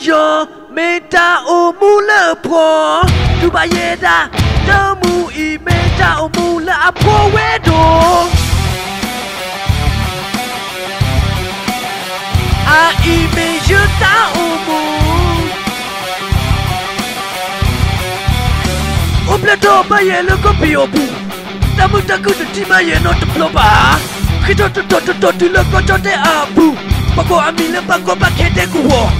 yo meta o mula po tu bayeda damu I meta o mula po wedo a I me juta o mu o plato bayelo kopio bu damu taku ti bayeno to ploba kito to tu lo ko te abu pako amile pako bakete kuwo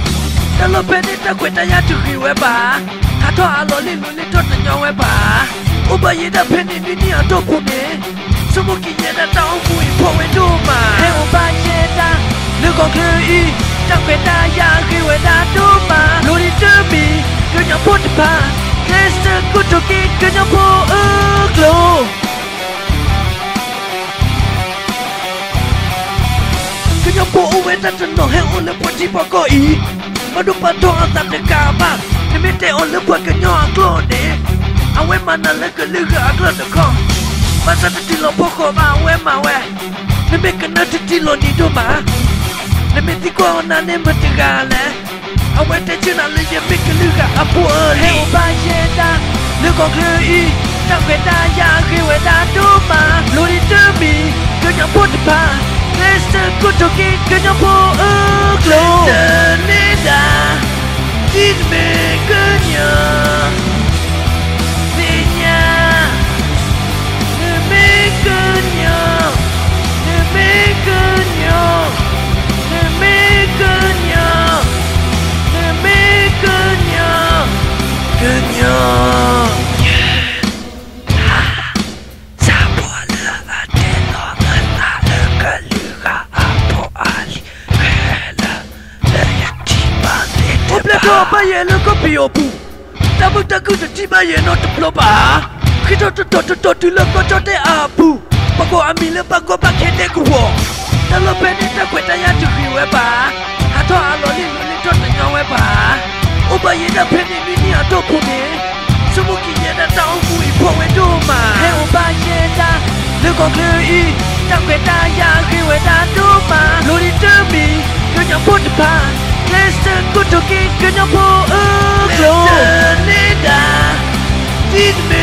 Talo penita kweta ya tukiwe ba Hato aloli luli tota nyawe ba Uba yeda peni nini atopune Sumuki yeda ta umu ipo wenduma He uba yeda Lukon klui Takweta ya kiwe da duma Luli dumi Kanya potipa Kesta kutoki kanya po uglo Kanya po uwe tatano he ule poti pako I Madu pato atam de kaba Nimite on le poa kanyo aklone Awe mana lega lega aklone ko Masa titilo poko ma awe ma we Nimike na titilo ni doma Nimiti kwa ona ne matigale Awe te chuna le ye mike lega apu early He uba yeda Luko klui Takweta ya kiwe da duma Luri dumi Kanya potipa Kesta kutoki kanya po uglo Kesta neda Didme kanya Nenya Neme kanya Neme kanya Neme kanya Neme kanya Kanya Opa yelo kopio bu Tamu taku ti bayeno to ploba Kito to tu lo ko te abu Pako amile pako bakete kuwo Talo penita kweta ya tukiwe ba Hato aloli luli tota nyawe ba Uba yeda peni nini atopune Sumuki yeda ta umu ipo wenduma He uba yeda Luko klui Takweta ya kiwe da duma Luli dumi Kanya potipa Listen kutoki kanya po uglo Listen neda Didme